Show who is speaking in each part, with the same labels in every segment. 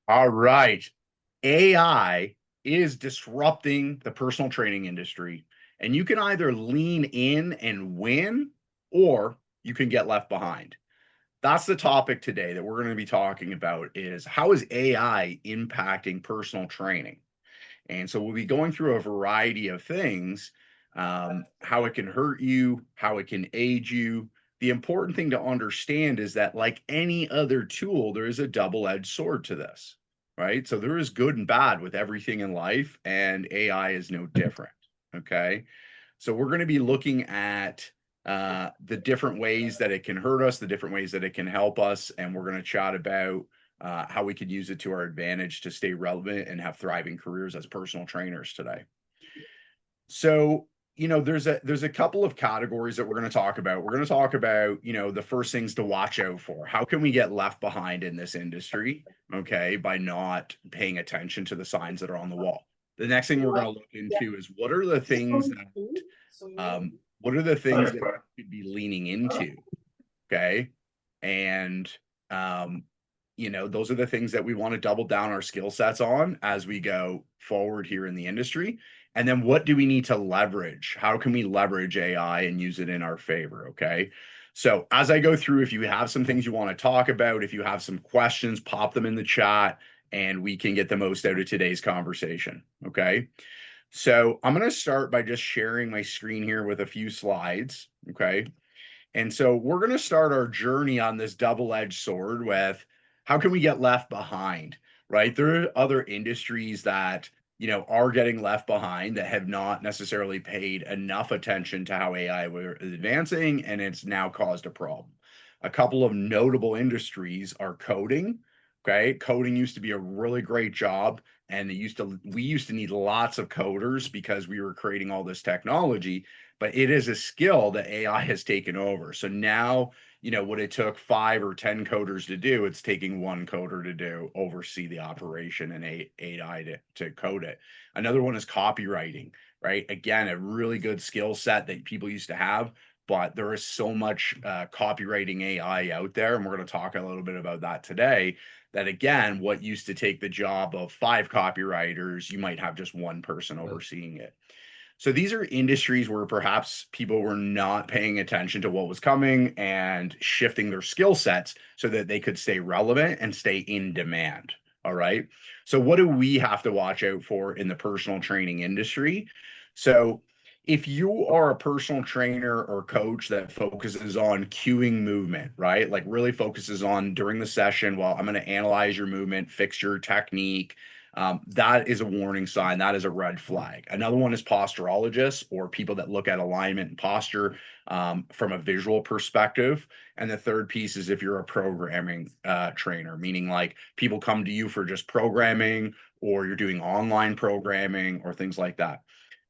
Speaker 1: All right. AI is disrupting the personal training industry, and you can either lean in and win, or you can get left behind. That's the topic today that we're going to be talking about is how is AI impacting personal training? And so we'll be going through a variety of things, how it can hurt you, how it can aid you. The important thing to understand is that, like any other tool, there is a double edged sword to this, right? So there is good and bad with everything in life, and AI is no different. Okay. So we're going to be looking at the different ways that it can hurt us, the different ways that it can help us, and we're going to chat about how we could use it to our advantage to stay relevant and have thriving careers as personal trainers today. So, there's a couple of categories that we're going to talk about. We're going to talk about, the first things to watch out for. How can we get left behind in this industry, okay, by not paying attention to the signs that are on the wall. The next thing we're going to look into is what are the things that we should be leaning into, okay? And um, those are the things that we want to double down our skill sets on as we go forward here in the industry. And then what do we need to leverage? How can we leverage AI and use it in our favor? Okay. So as I go through, if you have some things you want to talk about, if you have some questions, pop them in the chat and we can get the most out of today's conversation. Okay. So I'm going to start by just sharing my screen here with a few slides. Okay. And so we're going to start our journey on this double-edged sword with how can we get left behind, right? There are other industries that, are getting left behind that have not necessarily paid enough attention to how AI is advancing, and it's now caused a problem. A couple of notable industries are coding. Okay. Coding used to be a really great job, and we used to need lots of coders because we were creating all this technology, but it is a skill that AI has taken over. So now, what it took 5 or 10 coders to do, it's taking one coder to do, oversee the operation and AI to code it. Another one is copywriting, right? Again, a really good skill set that people used to have, but there is so much copywriting AI out there. And we're going to talk a little bit about that today. That again, what used to take the job of 5 copywriters, you might have just one person overseeing it. So these are industries where perhaps people were not paying attention to what was coming and shifting their skill sets so that they could stay relevant and stay in demand. All right. So what do we have to watch out for in the personal training industry? So if you are a personal trainer or coach that focuses on cueing movement, right? Like really focuses on during the session, well, I'm going to analyze your movement, fix your technique, that is a warning sign. That is a red flag. Another one is posturologists or people that look at alignment and posture from a visual perspective. And the third piece is if you're a programming trainer, meaning like people come to you for just programming or you're doing online programming or things like that.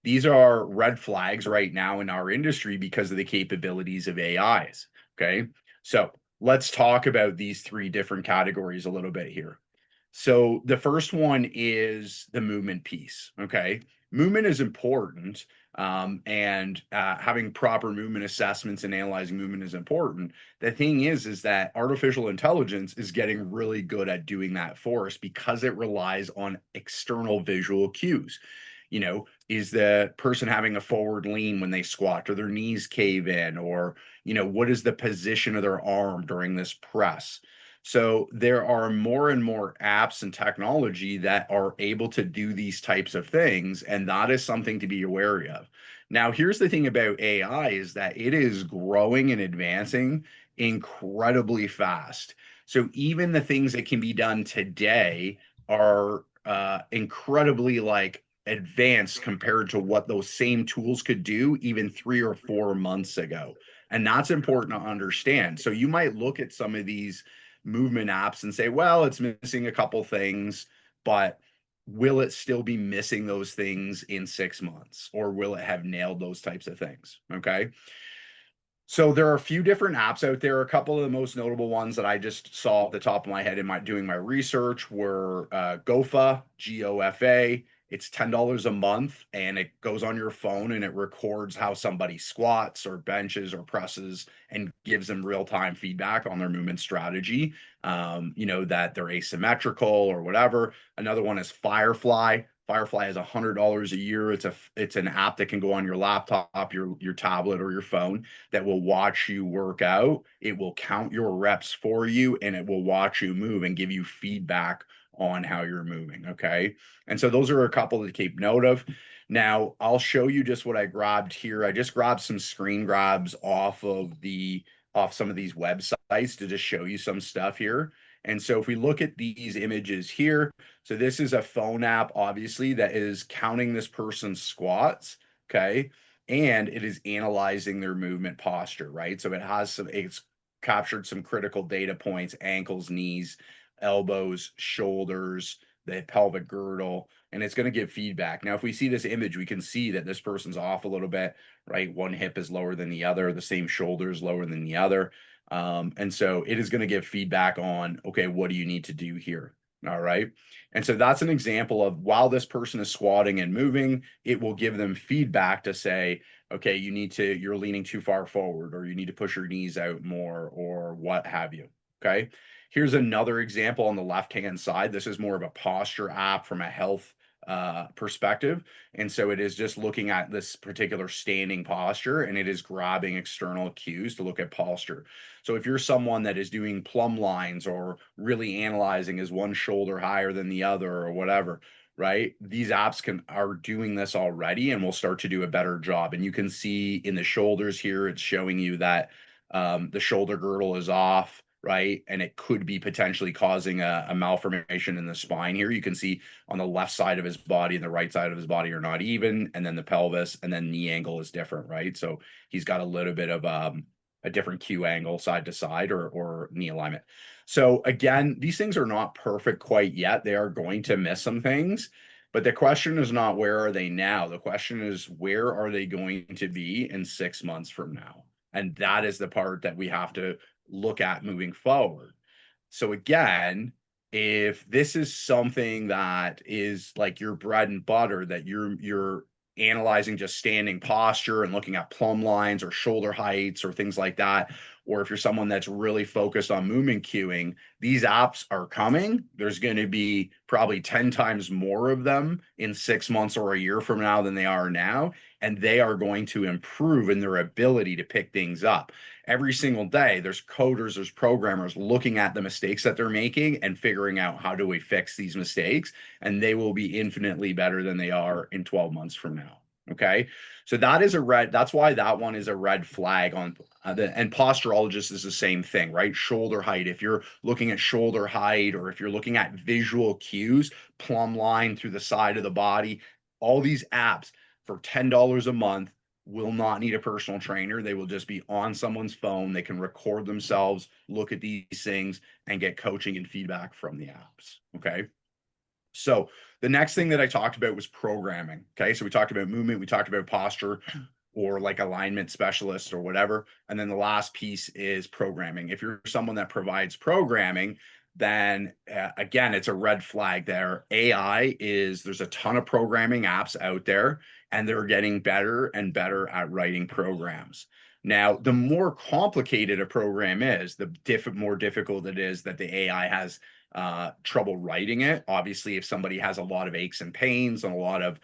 Speaker 1: These are red flags right now in our industry because of the capabilities of AIs. Okay. So let's talk about these three different categories a little bit here. So the first one is the movement piece. Okay. Movement is important. And having proper movement assessments and analyzing movement is important. The thing is that artificial intelligence is getting really good at doing that for us because it relies on external visual cues. Is the person having a forward lean when they squat, or their knees cave in, or, what is the position of their arm during this press? So there are more and more apps and technology that are able to do these types of things, and that is something to be aware of. Now, here's the thing about AI is that it is growing and advancing incredibly fast. So even the things that can be done today are incredibly like advanced compared to what those same tools could do even 3 or 4 months ago. And that's important to understand. So you might look at some of these movement apps and say, well, it's missing a couple things, but will it still be missing those things in 6 months or will it have nailed those types of things? Okay. So there are a few different apps out there. A couple of the most notable ones that I just saw off the top of my head in my doing my research were GOFA, GOFA, It's $10 a month, and it goes on your phone and it records how somebody squats or benches or presses and gives them real-time feedback on their movement strategy. That they're asymmetrical or whatever. Another one is Firefly. Firefly is $100 a year. It's an app that can go on your laptop, your tablet, or your phone that will watch you work out. It will count your reps for you, and it will watch you move and give you feedback on how you're moving. Okay. And so those are a couple to keep note of. Now, I'll show you just what I grabbed here. I just grabbed some screen grabs off some of these websites to just show you some stuff here. And so if we look at these images here, so this is a phone app, obviously, that is counting this person's squats, okay? And it is analyzing their movement posture, right? So it's captured some critical data points: ankles, knees, elbows, shoulders, the pelvic girdle, and it's going to give feedback. Now, if we see this image, we can see that this person's off a little bit, right? One hip is lower than the other, the same shoulder is lower than the other. And so it is going to give feedback on, okay, what do you need to do here? All right. And so that's an example of, while this person is squatting and moving, it will give them feedback to say, okay, you're leaning too far forward, or you need to push your knees out more, or what have you. Okay. Here's another example on the left-hand side. This is more of a posture app from a health perspective. And so it is just looking at this particular standing posture, and it is grabbing external cues to look at posture. So if you're someone that is doing plumb lines, or really analyzing, is one shoulder higher than the other, or whatever, right? These apps are doing this already, and will start to do a better job. And you can see in the shoulders here, it's showing you that the shoulder girdle is off, right? And it could be potentially causing a malformation in the spine here. You can see on the left side of his body and the right side of his body are not even, and then the pelvis and then knee angle is different, right? So he's got a little bit of a different Q angle side to side, or knee alignment. So again, these things are not perfect quite yet. They are going to miss some things. But the question is not where are they now? The question is, where are they going to be in 6 months from now? And that is the part that we have to look at moving forward. So again, if this is something that is like your bread and butter, that you're analyzing just standing posture and looking at plumb lines or shoulder heights or things like that, or if you're someone that's really focused on movement cueing, these apps are coming. There's going to be probably 10 times more of them in 6 months or a year from now than they are now, and they are going to improve in their ability to pick things up. Every single day, there's coders, there's programmers looking at the mistakes that they're making and figuring out, how do we fix these mistakes? And they will be infinitely better than they are in 12 months from now. Okay. So that's why that one is a red flag on and posturologist is the same thing, right? Shoulder height. If you're looking at shoulder height, or if you're looking at visual cues, plumb line through the side of the body, all these apps for $10 a month will not need a personal trainer. They will just be on someone's phone. They can record themselves, look at these things, and get coaching and feedback from the apps. Okay. So the next thing that I talked about was programming. Okay. So we talked about movement, we talked about posture, or like alignment specialist or whatever. And then the last piece is programming. If you're someone that provides programming, then again, it's a red flag there. There's a ton of programming apps out there, and they're getting better and better at writing programs. Now, the more complicated a program is, the more difficult it is that the AI has trouble writing it. Obviously, if somebody has a lot of aches and pains and a lot of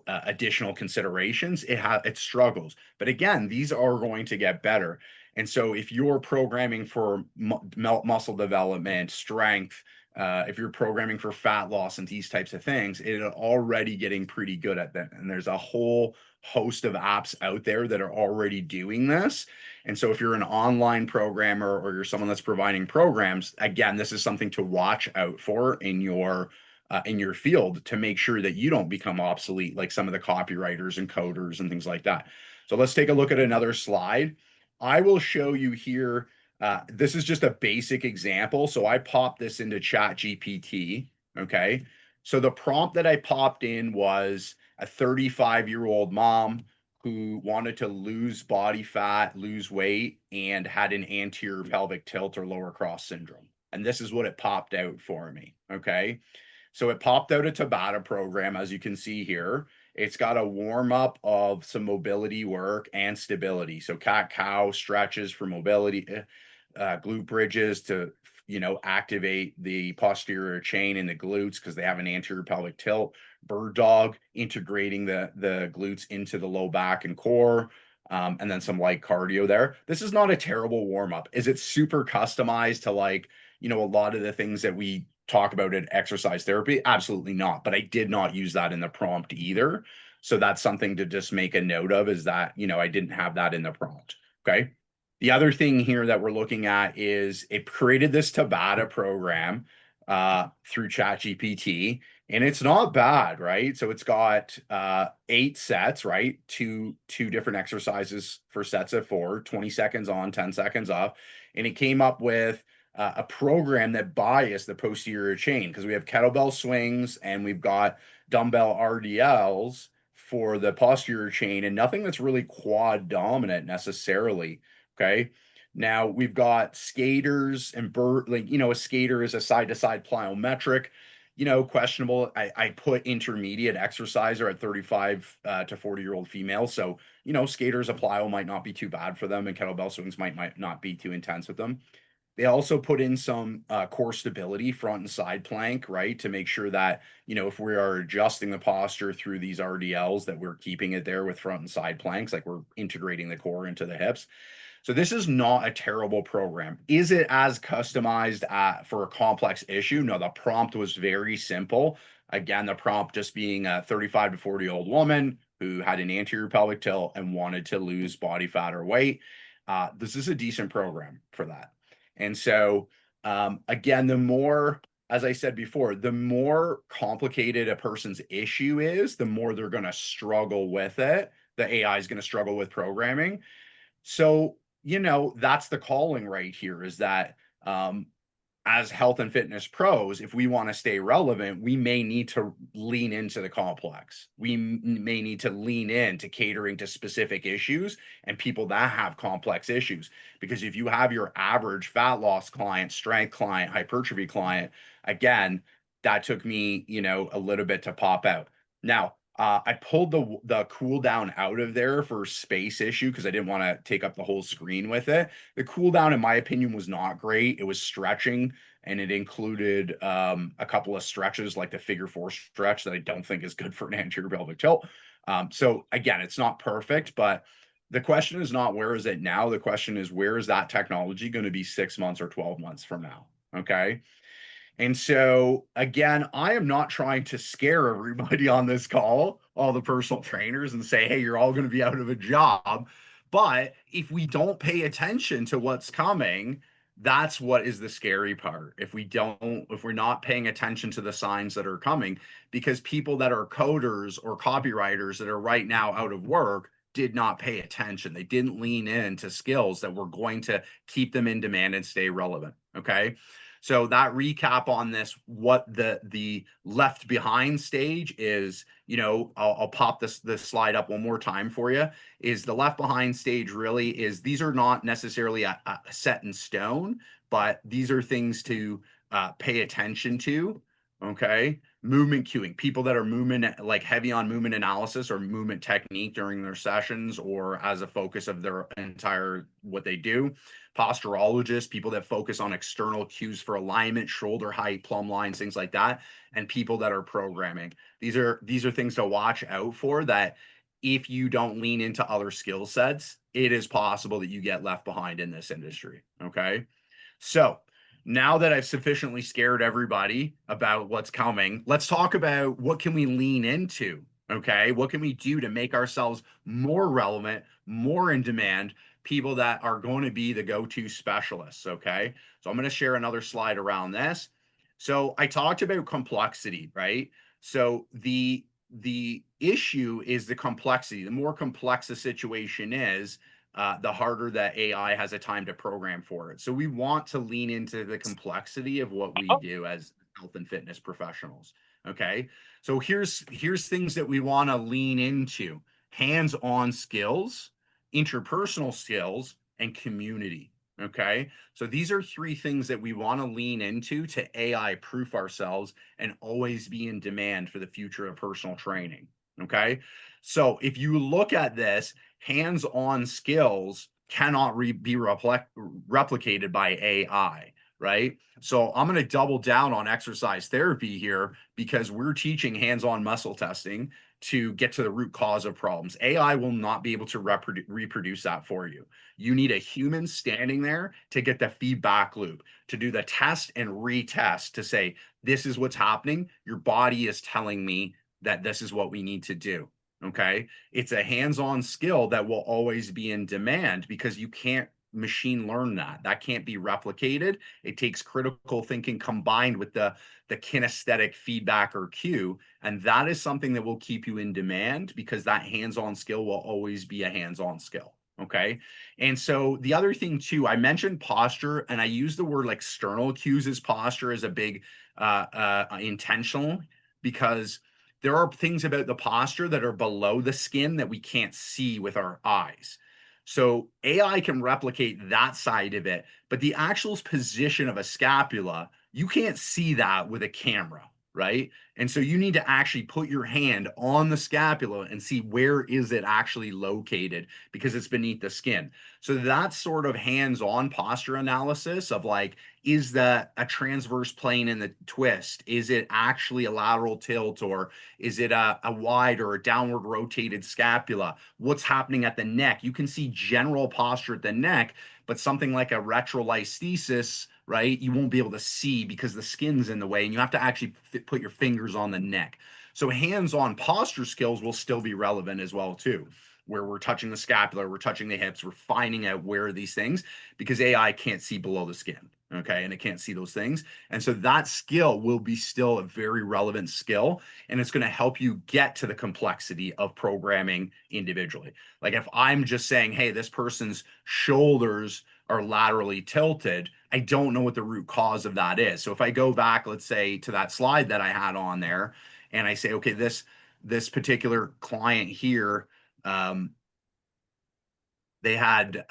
Speaker 1: additional considerations, it struggles. But again, these are going to get better. And so if you're programming for muscle development, strength, if you're programming for fat loss and these types of things, it is already getting pretty good at that. And there's a whole host of apps out there that are already doing this. And so if you're an online programmer, or you're someone that's providing programs, again, this is something to watch out for in your field, to make sure that you don't become obsolete like some of the copywriters and coders and things like that. So let's take a look at another slide. I will show you here. This is just a basic example. So I popped this into ChatGPT. Okay. So the prompt that I popped in was a 35-year-old mom who wanted to lose body fat, lose weight, and had an anterior pelvic tilt or lower cross syndrome. And this is what it popped out for me. Okay. So it popped out a Tabata program, as you can see here. It's got a warm up of some mobility work and stability. So cat cow stretches for mobility, glute bridges to, activate the posterior chain in the glutes because they have an anterior pelvic tilt. Bird dog, integrating the glutes into the low back and core. And then some light cardio there. This is not a terrible warm up. Is it super customized to a lot of the things that we talk about in exercise therapy? Absolutely not. But I did not use that in the prompt either. So that's something to just make a note of, is that, I didn't have that in the prompt. Okay. The other thing here that we're looking at is it created this Tabata program through ChatGPT, and it's not bad, right? So it's got 8 sets, right? Two different exercises for sets of 4, 20 seconds on, 10 seconds off. And it came up with a program that biased the posterior chain, because we have kettlebell swings and we've got dumbbell RDLs for the posterior chain, and nothing that's really quad dominant necessarily. Okay. Now we've got skaters and a skater is a side to side plyometric, questionable. I put intermediate exerciser at 35 to 40-year-old females. So, skaters, a plyo might not be too bad for them, and kettlebell swings might not be too intense with them. They also put in some core stability, front and side plank, right? To make sure that, if we are adjusting the posture through these RDLs, that we're keeping it there with front and side planks, like we're integrating the core into the hips. So this is not a terrible program. Is it as customized for a complex issue? No, the prompt was very simple. Again, the prompt just being a 35 to 40-year-old woman who had an anterior pelvic tilt and wanted to lose body fat or weight. This is a decent program for that. And so, again, the more, as I said before, the more complicated a person's issue is, the more they're going to struggle with it. The AI is going to struggle with programming. So, that's the calling right here, is that as health and fitness pros, if we want to stay relevant, we may need to lean into the complex. We may need to lean into catering to specific issues and people that have complex issues. Because if you have your average fat loss client, strength client, hypertrophy client, again, that took me, a little bit to pop out. Now, I pulled the cooldown out of there for space issue because I didn't want to take up the whole screen with it. The cooldown, in my opinion, was not great. It was stretching, and it included a couple of stretches like the figure 4 stretch that I don't think is good for an anterior pelvic tilt. So again, it's not perfect, but the question is not where is it now? The question is, where is that technology going to be 6 months or 12 months from now? Okay. And so, again, I am not trying to scare everybody on this call, all the personal trainers, and say, hey, you're all going to be out of a job. But if we don't pay attention to what's coming, that's what is the scary part. If we're not paying attention to the signs that are coming, because people that are coders or copywriters that are right now out of work did not pay attention. They didn't lean into skills that were going to keep them in demand and stay relevant. Okay. So that recap on this, what the left behind stage is, I'll pop this slide up one more time for you, is the left behind stage really is, these are not necessarily a set in stone, but these are things to pay attention to. Okay. Movement cueing, people that are movement, like heavy on movement analysis or movement technique during their sessions or as a focus of their entire what they do. Posturologists, people that focus on external cues for alignment, shoulder height, plumb lines, things like that, and people that are programming. These are things to watch out for, that if you don't lean into other skill sets, it is possible that you get left behind in this industry. Okay. So now that I've sufficiently scared everybody about what's coming, let's talk about what can we lean into. Okay. What can we do to make ourselves more relevant, more in demand, people that are going to be the go-to specialists. Okay. So I'm going to share another slide around this. So I talked about complexity, right? So the issue is the complexity. The more complex the situation is, the harder that AI has a time to program for it. So we want to lean into the complexity of what we do as health and fitness professionals. Okay. So here's things that we want to lean into: hands-on skills, interpersonal skills, and community. Okay. So these are three things that we want to lean into to AI proof ourselves and always be in demand for the future of personal training. Okay. So if you look at this, hands on skills cannot be replicated by AI. Right. So I'm going to double down on exercise therapy here because we're teaching hands on muscle testing to get to the root cause of problems. AI will not be able to reproduce that for you. You need a human standing there to get the feedback loop, to do the test and retest to say, this is what's happening. Your body is telling me that this is what we need to do. Okay. It's a hands on skill that will always be in demand because you can't machine learn that. That can't be replicated. It takes critical thinking combined with the kinesthetic feedback or cue. And that is something that will keep you in demand because that hands on skill will always be a hands on skill. Okay. And so the other thing too, I mentioned posture and I use the word like external cues as posture as a big intentional because there are things about the posture that are below the skin that we can't see with our eyes. So AI can replicate that side of it, but the actual position of a scapula, you can't see that with a camera, right? And so you need to actually put your hand on the scapula and see where is it actually located because it's beneath the skin. So that's sort of hands-on posture analysis of like, is that a transverse plane in the twist? Is it actually a lateral tilt or is it a wide or a downward rotated scapula? What's happening at the neck? You can see general posture at the neck, but something like a retrolisthesis, right? You won't be able to see because the skin's in the way and you have to actually put your fingers on the neck. So hands-on posture skills will still be relevant as well too, where we're touching the scapula, we're touching the hips, we're finding out where are these things because AI can't see below the skin. Okay. And it can't see those things. And so that skill will be still a very relevant skill. And it's going to help you get to the complexity of programming individually. Like if I'm just saying, hey, this person's shoulders are laterally tilted, I don't know what the root cause of that is. So if I go back, let's say to that slide that I had on there, and I say, okay, this particular client here, they had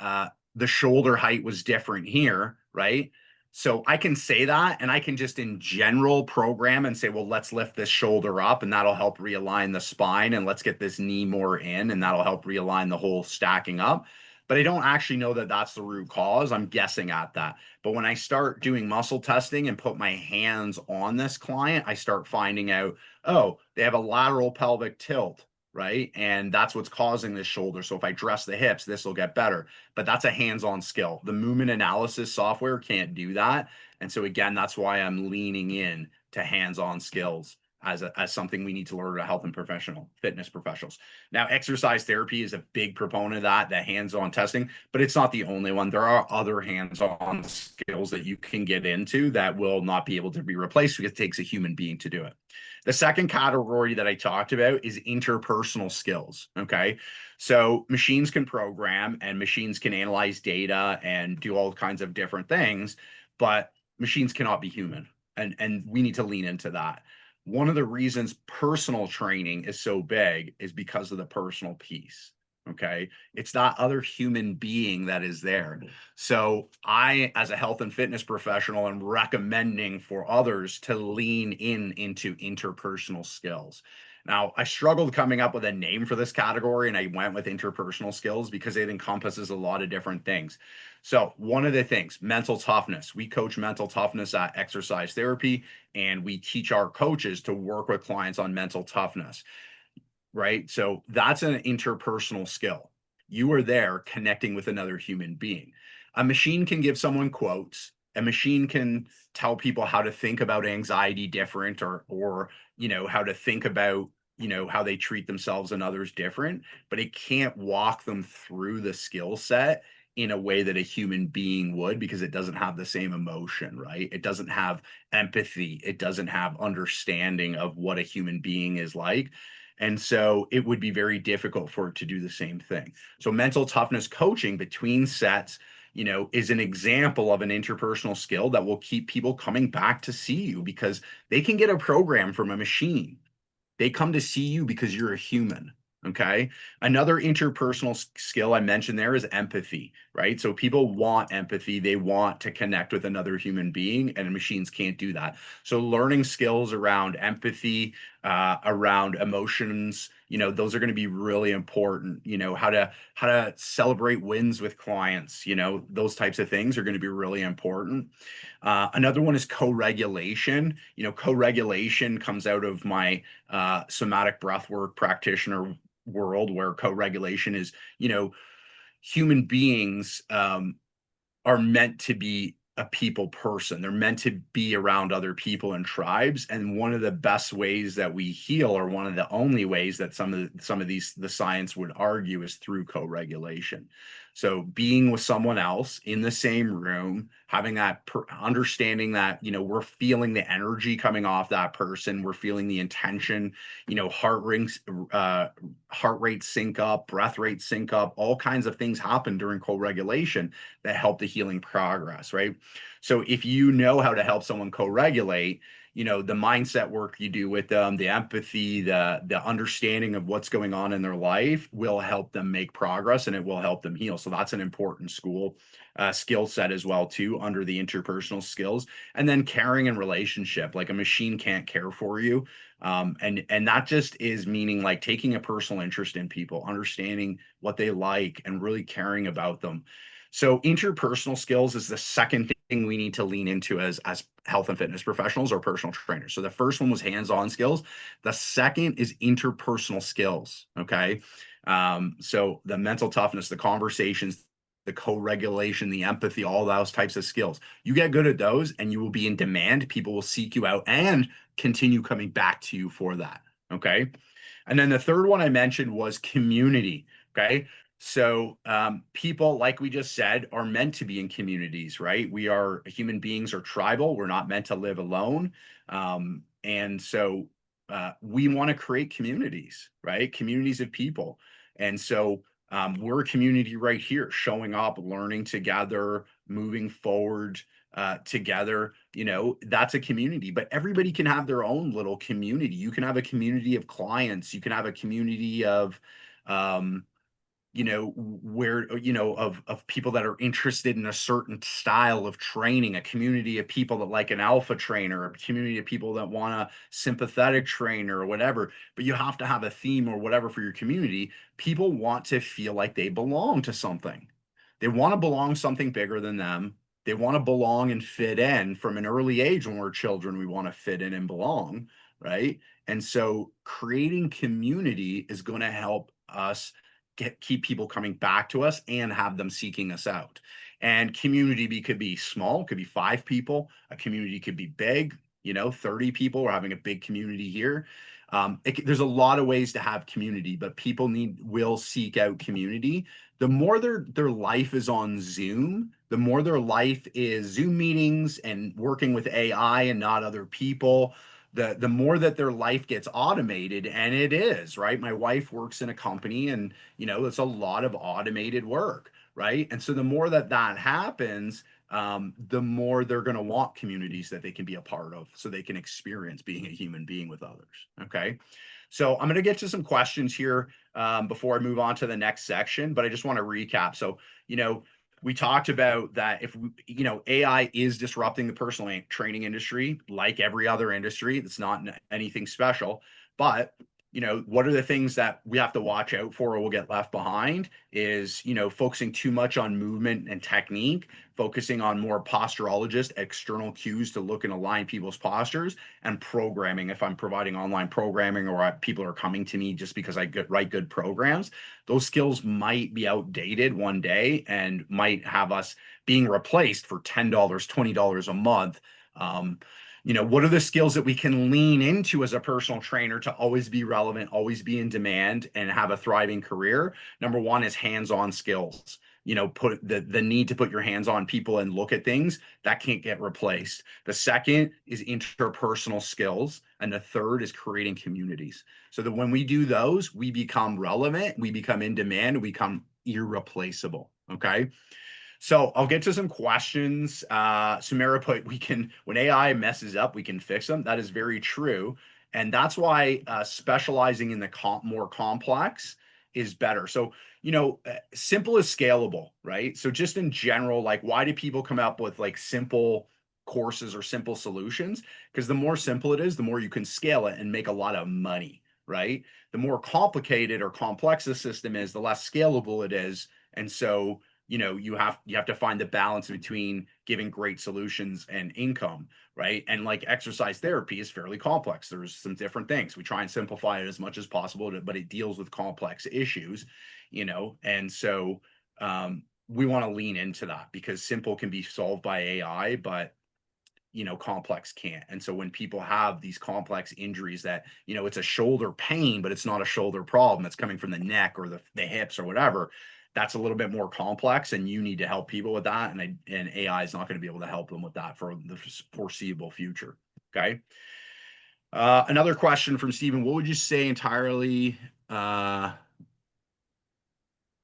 Speaker 1: the shoulder height was different here, right? So I can say that and I can just in general program and say, well, let's lift this shoulder up and that'll help realign the spine and let's get this knee more in and that'll help realign the whole stacking up. But I don't actually know that that's the root cause. I'm guessing at that. But when I start doing muscle testing and put my hands on this client, I start finding out, oh, they have a lateral pelvic tilt, right? And that's what's causing this shoulder. So if I dress the hips, this will get better. But that's a hands-on skill. The movement analysis software can't do that. And so again, that's why I'm leaning in to hands-on skills as something we need to learn to health and professional fitness professionals. Now, exercise therapy is a big proponent of that, the hands-on testing, but it's not the only one. There are other hands-on skills that you can get into that will not be able to be replaced because it takes a human being to do it. The second category that I talked about is interpersonal skills. Okay. So machines can program and machines can analyze data and do all kinds of different things, but machines cannot be human. And we need to lean into that. One of the reasons personal training is so big is because of the personal piece. Okay. It's that other human being that is there. So I, as a health and fitness professional, am recommending for others to lean into interpersonal skills. Now, I struggled coming up with a name for this category and I went with interpersonal skills because it encompasses a lot of different things. So one of the things, mental toughness. We coach mental toughness at exercise therapy and we teach our coaches to work with clients on mental toughness, right? So that's an interpersonal skill. You are there connecting with another human being. A machine can give someone quotes. A machine can tell people how to think about anxiety different or how to think about how they treat themselves and others different, but it can't walk them through the skill set in a way that a human being would because it doesn't have the same emotion, right? It doesn't have empathy. It doesn't have understanding of what a human being is like. And so it would be very difficult for it to do the same thing. So mental toughness coaching between sets, is an example of an interpersonal skill that will keep people coming back to see you because they can get a program from a machine. They come to see you because you're a human. Okay. Another interpersonal skill I mentioned there is empathy, right? So people want empathy, they want to connect with another human being, and machines can't do that. So learning skills around empathy, around emotions, those are going to be really important. How to celebrate wins with clients, those types of things are going to be really important. Another one is co-regulation. Co-regulation comes out of my somatic breathwork practitioner world, where co-regulation is, human beings are meant to be a people person. They're meant to be around other people and tribes. And one of the best ways that we heal, or one of the only ways that some of these the science would argue, is through co-regulation. So being with someone else in the same room, having that understanding that, we're feeling the energy coming off that person, we're feeling the intention, heart rings, heart rate sync up, breath rate sync up, all kinds of things happen during co-regulation that help the healing progress, right? So if you know how to help someone co-regulate, the mindset work you do with them, the empathy, the understanding of what's going on in their life will help them make progress, and it will help them heal. So that's an important skill set as well too, under the interpersonal skills. And then caring and relationship, like a machine can't care for you. And that just is meaning like taking a personal interest in people, understanding what they like, and really caring about them. So interpersonal skills is the second thing we need to lean into as health and fitness professionals or personal trainers. So the first one was hands-on skills. The second is interpersonal skills. Okay. So the mental toughness, the conversations, the co-regulation, the empathy, all those types of skills. You get good at those and you will be in demand. People will seek you out and continue coming back to you for that. Okay. And then the third one I mentioned was community. Okay. So people, like we just said, are meant to be in communities, right? We are human beings are tribal. We're not meant to live alone. And so we want to create communities, right? Communities of people. And so we're a community right here, showing up, learning together, moving forward together. That's a community, but everybody can have their own little community. You can have a community of clients. You can have a community of, where, of people that are interested in a certain style of training, a community of people that like an alpha trainer, a community of people that want a sympathetic trainer or whatever. But you have to have a theme or whatever for your community. People want to feel like they belong to something. They want to belong something bigger than them. They want to belong and fit in from an early age. When we're children, we want to fit in and belong, right? And so creating community is going to help us keep people coming back to us and have them seeking us out. And community could be small, could be 5 people. A community could be big, 30 people. We're having a big community here. There's a lot of ways to have community, but people will seek out community. The more their life is on Zoom, the more their life is Zoom meetings and working with AI and not other people, the more that their life gets automated. And it is, right? My wife works in a company, and it's a lot of automated work, right? And so the more that happens, the more they're going to want communities that they can be a part of, so they can experience being a human being with others. Okay. So I'm going to get to some questions here before I move on to the next section, but I just want to recap. So, we talked about that if AI is disrupting the personal training industry, like every other industry. It's not anything special, but what are the things that we have to watch out for, or we'll get left behind, is focusing too much on movement and technique, focusing on more posturologist external cues to look and align people's postures, and programming. If I'm providing online programming, or people are coming to me just because I write good programs, those skills might be outdated one day and might have us being replaced for $10, $20 a month. What are the skills that we can lean into as a personal trainer to always be relevant, always be in demand, and have a thriving career? Number one is hands-on skills. Put the need to put your hands on people and look at things that can't get replaced. The second is interpersonal skills. And the third is creating communities. So that when we do those, we become relevant, we become in demand, we become irreplaceable. Okay. So I'll get to some questions. Samara put, when AI messes up, we can fix them. That is very true. And that's why specializing in the more complex is better. So, simple is scalable, right? So just in general, like, why do people come up with like simple courses or simple solutions? Because the more simple it is, the more you can scale it and make a lot of money, right? The more complicated or complex the system is, the less scalable it is. And so, you have to find the balance between giving great solutions and income, right? And like exercise therapy is fairly complex. There's some different things. We try and simplify it as much as possible, but it deals with complex issues, and so we want to lean into that because simple can be solved by AI, but complex can't. And so when people have these complex injuries that, it's a shoulder pain, but it's not a shoulder problem, it's coming from the neck or the hips or whatever, that's a little bit more complex, and you need to help people with that. And AI is not going to be able to help them with that for the foreseeable future. Okay. Another question from Stephen: what would you say entirely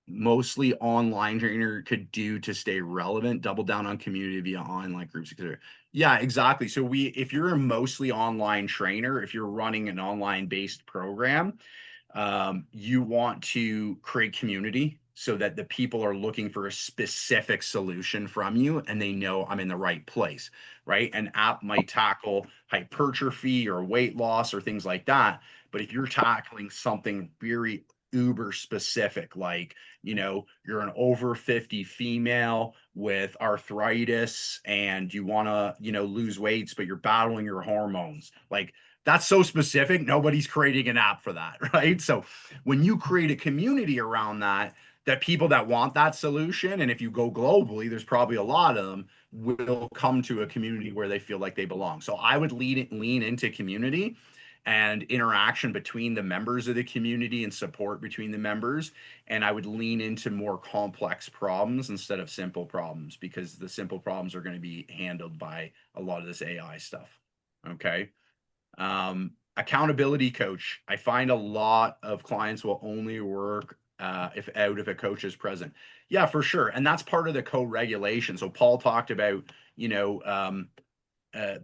Speaker 1: mostly online trainer could do to stay relevant? Double down on community via online groups, etc. Yeah, exactly. So if you're a mostly online trainer, if you're running an online based program, you want to create community so that the people are looking for a specific solution from you and they know I'm in the right place, right? An app might tackle hypertrophy or weight loss or things like that. But if you're tackling something very uber specific, like, you're an over 50 female with arthritis and you want to, lose weights, but you're battling your hormones, like, that's so specific, nobody's creating an app for that, right? So when you create a community around that people that want that solution, and if you go globally, there's probably a lot of them, will come to a community where they feel like they belong. So I would lean into community and interaction between the members of the community and support between the members. And I would lean into more complex problems instead of simple problems, because the simple problems are going to be handled by a lot of this AI stuff. Okay. Accountability coach. I find a lot of clients will only work if a coach is present. Yeah, for sure. And that's part of the co-regulation. So Paul talked about,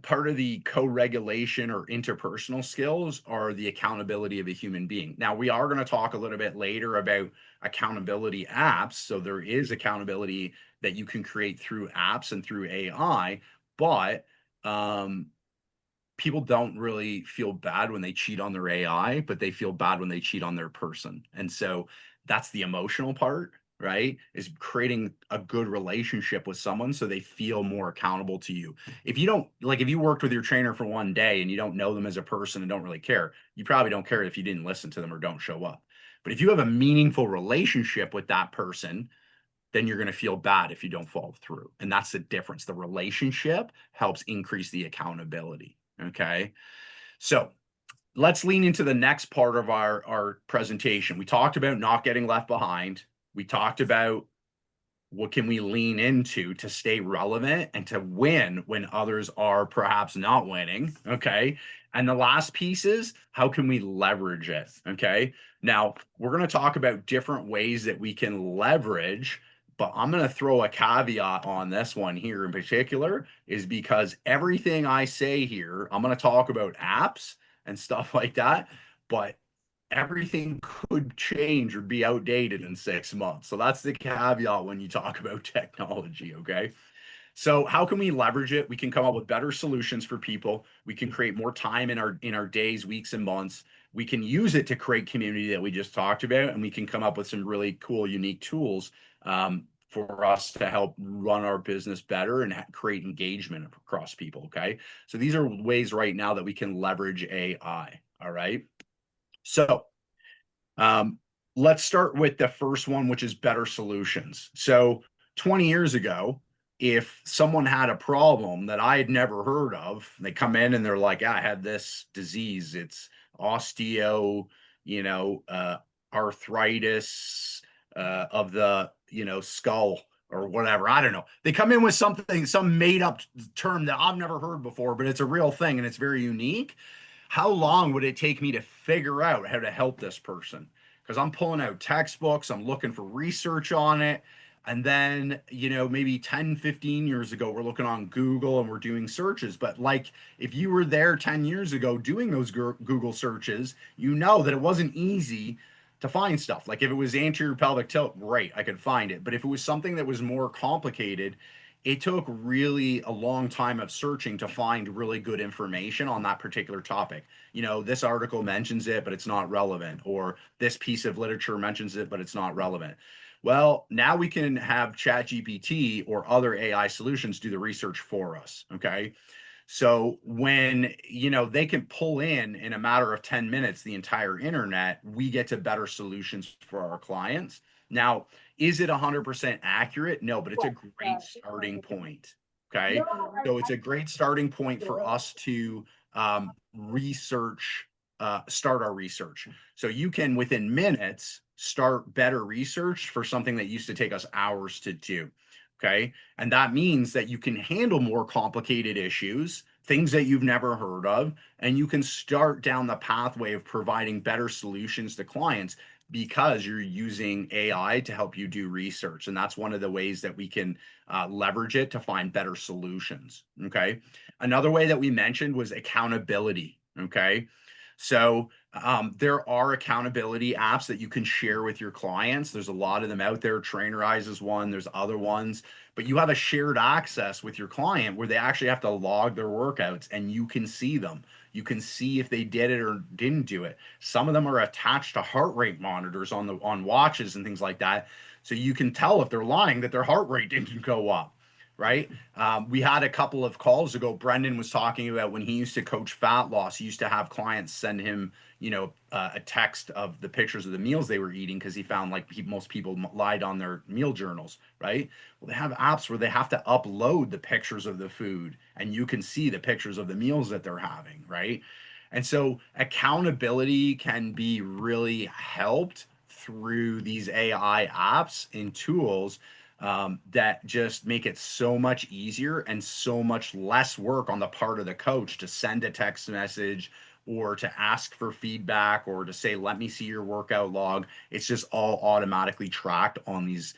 Speaker 1: part of the co-regulation or interpersonal skills are the accountability of a human being. Now, we are going to talk a little bit later about accountability apps. So there is accountability that you can create through apps and through AI, but people don't really feel bad when they cheat on their AI, but they feel bad when they cheat on their person. And so that's the emotional part, right? Is creating a good relationship with someone so they feel more accountable to you. If you don't, like, if you worked with your trainer for one day and you don't know them as a person and don't really care, you probably don't care if you didn't listen to them or don't show up. But if you have a meaningful relationship with that person, then you're going to feel bad if you don't follow through. And that's the difference. The relationship helps increase the accountability. Okay. So let's lean into the next part of our presentation. We talked about not getting left behind. We talked about what can we lean into to stay relevant and to win when others are perhaps not winning. Okay. And the last piece is, how can we leverage it? Okay. Now we're going to talk about different ways that we can leverage, but I'm going to throw a caveat on this one here in particular, is because everything I say here, I'm going to talk about apps and stuff like that, but everything could change or be outdated in 6 months. So that's the caveat when you talk about technology. Okay. So how can we leverage it? We can come up with better solutions for people. We can create more time in our days, weeks, and months. We can use it to create community that we just talked about, and we can come up with some really cool, unique tools for us to help run our business better and create engagement across people. Okay. So these are ways right now that we can leverage AI. All right. So let's start with the first one, which is better solutions. So 20 years ago, if someone had a problem that I had never heard of, they come in and they're like, yeah, I had this disease. It's osteo, arthritis of the, skull or whatever. I don't know. They come in with something, some made up term that I've never heard before, but it's a real thing and it's very unique. How long would it take me to figure out how to help this person? Because I'm pulling out textbooks, I'm looking for research on it. And then, maybe 10, 15 years ago, we're looking on Google and we're doing searches. But like, if you were there 10 years ago doing those Google searches, you know that it wasn't easy to find stuff. Like if it was anterior pelvic tilt, great, I could find it. But if it was something that was more complicated, it took really a long time of searching to find really good information on that particular topic. You know, this article mentions it, but it's not relevant, or this piece of literature mentions it, but it's not relevant. Well, now we can have ChatGPT or other AI solutions do the research for us. Okay. So when, you know, they can pull in a matter of 10 minutes the entire internet, we get to better solutions for our clients. Now, is it 100% accurate? No, but it's a great starting point. Okay. So it's a great starting point for us to research, start our research. So you can, within minutes, start better research for something that used to take us hours to do. Okay. And that means that you can handle more complicated issues, things that you've never heard of, and you can start down the pathway of providing better solutions to clients because you're using AI to help you do research. And that's one of the ways that we can leverage it to find better solutions. Okay. Another way that we mentioned was accountability. Okay. So there are accountability apps that you can share with your clients. There's a lot of them out there. Trainerize is one, there's other ones, but you have a shared access with your client where they actually have to log their workouts and you can see them. You can see if they did it or didn't do it. Some of them are attached to heart rate monitors on watches and things like that. So you can tell if they're lying that their heart rate didn't go up. Right. We had a couple of calls ago. Brendan was talking about when he used to coach fat loss, he used to have clients send him, you know, a text of the pictures of the meals they were eating because he found like most people lied on their meal journals. Right. Well, they have apps where they have to upload the pictures of the food and you can see the pictures of the meals that they're having. Right. And so accountability can be really helped through these AI apps and tools that just make it so much easier and so much less work on the part of the coach to send a text message or to ask for feedback or to say, let me see your workout log. It's just all automatically tracked on these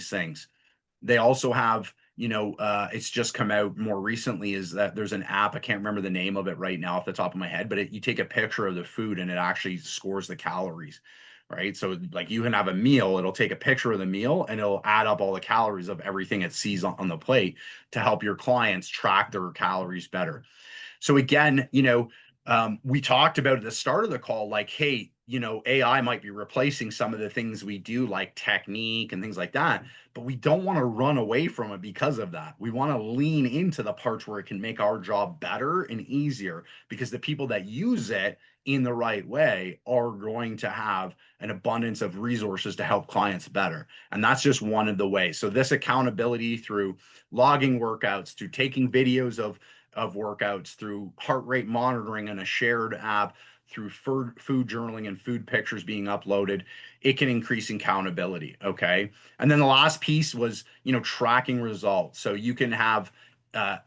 Speaker 1: things. They also have, you know, it's just come out more recently is that there's an app. I can't remember the name of it right now off the top of my head, but you take a picture of the food and it actually scores the calories, right? So like you can have a meal, it'll take a picture of the meal and it'll add up all the calories of everything it sees on the plate to help your clients track their calories better. So again, you know, we talked about at the start of the call, like, hey, you know, AI might be replacing some of the things we do, like technique and things like that, but we don't want to run away from it because of that. We want to lean into the parts where it can make our job better and easier because the people that use it in the right way are going to have an abundance of resources to help clients better. And that's just one of the ways. So this accountability through logging workouts, through taking videos of workouts, through heart rate monitoring in a shared app, through food journaling and food pictures being uploaded, it can increase accountability. Okay. And then the last piece was, you know, tracking results. So you can have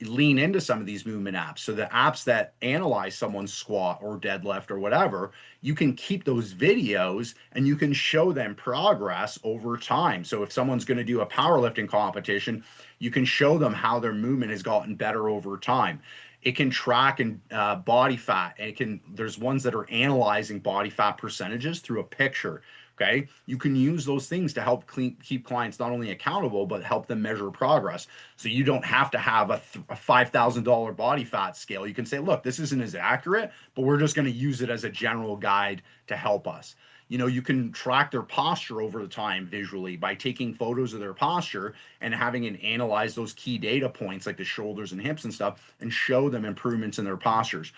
Speaker 1: lean into some of these movement apps. So the apps that analyze someone's squat or deadlift or whatever, you can keep those videos and you can show them progress over time. So if someone's going to do a powerlifting competition, you can show them how their movement has gotten better over time. It can track and body fat, and it can. There's ones that are analyzing body fat percentages through a picture. Okay, you can use those things to help keep clients not only accountable but help them measure progress. So you don't have to have a $5,000 body fat scale. You can say, look, this isn't as accurate, but we're just going to use it as a general guide to help us. You know, you can track their posture over the time visually by taking photos of their posture and having it analyze those key data points like the shoulders and hips and stuff and show them improvements in their postures.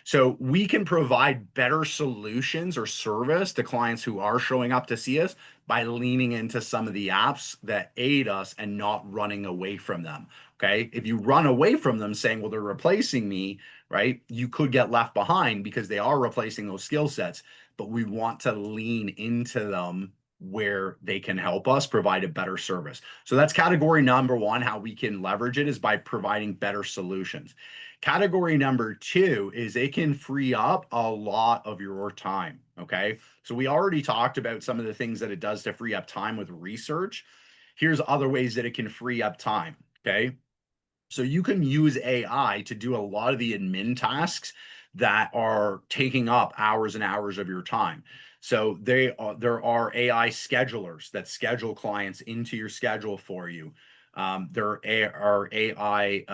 Speaker 1: So we can provide better solutions or service to clients who are showing up to see us by leaning into some of the apps that aid us and not running away from them. Okay. If you run away from them saying, well, they're replacing me, right? You could get left behind because they are replacing those skill sets, but we want to lean into them where they can help us provide a better service. So that's category number one. How we can leverage it is by providing better solutions. Category number two is it can free up a lot of your time. Okay. So we already talked about some of the things that it does to free up time with research. Here's other ways that it can free up time. Okay. So you can use AI to do a lot of the admin tasks that are taking up hours and hours of your time. So there are AI schedulers that schedule clients into your schedule for you. Are AI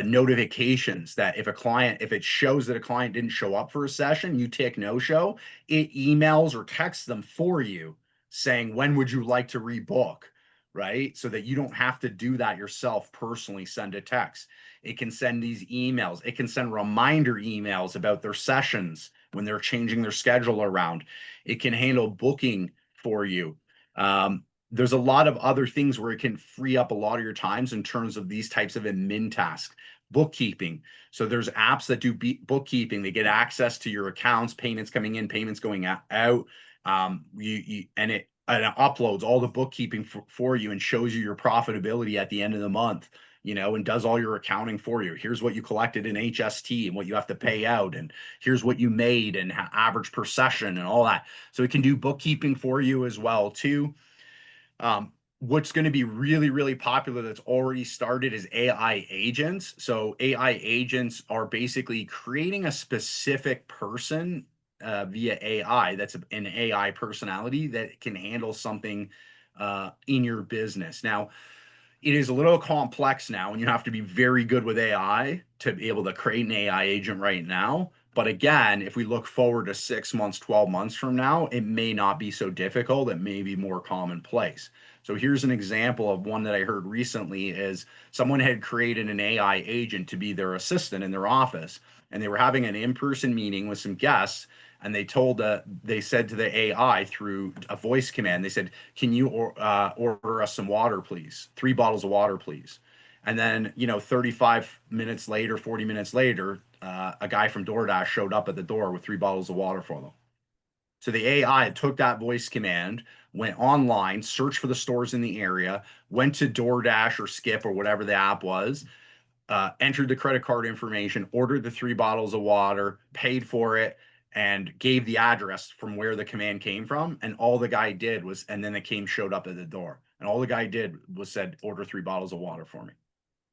Speaker 1: notifications that if it shows that a client didn't show up for a session, you tick no show, it emails or texts them for you saying, when would you like to rebook? Right? So that you don't have to do that yourself personally, send a text. It can send these emails. It can send reminder emails about their sessions when they're changing their schedule around. It can handle booking for you. There's a lot of other things where it can free up a lot of your times in terms of these types of admin tasks. Bookkeeping. So there's apps that do bookkeeping. They get access to your accounts, payments coming in, payments going out. And it uploads all the bookkeeping for you and shows you your profitability at the end of the month, and does all your accounting for you. Here's what you collected in HST and what you have to pay out, and here's what you made and average per session and all that. So it can do bookkeeping for you as well too. What's going to be really, really popular that's already started is AI agents. So AI agents are basically creating a specific person via AI that's an AI personality that can handle something in your business. Now, it is a little complex now, and you have to be very good with AI to be able to create an AI agent right now. But again, if we look forward to 6 months, 12 months from now, it may not be so difficult. It may be more commonplace. So here's an example of one that I heard recently is someone had created an AI agent to be their assistant in their office, and they were having an in-person meeting with some guests, and they said to the AI through a voice command, they said, can you order us some water, please? 3 bottles of water, please. And then, 35 minutes later, 40 minutes later, a guy from DoorDash showed up at the door with 3 bottles of water for them. So the AI took that voice command, went online, searched for the stores in the area, went to DoorDash or Skip or whatever the app was, entered the credit card information, ordered the 3 bottles of water, paid for it, and gave the address from where the command came from. And all the guy did was, and then the showed up at the door. And all the guy did was said, order 3 bottles of water for me.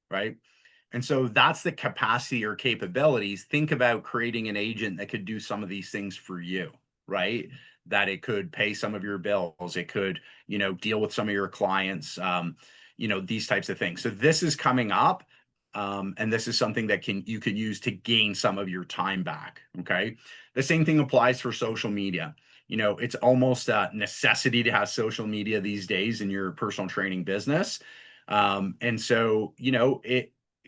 Speaker 1: Right. And so that's the capacity or capabilities. Think about creating an agent that could do some of these things for you, right? That it could pay some of your bills. It could, deal with some of your clients, these types of things. So this is coming up. And this is something that you can use to gain some of your time back. Okay. The same thing applies for social media. It's almost a necessity to have social media these days in your personal training business. And so,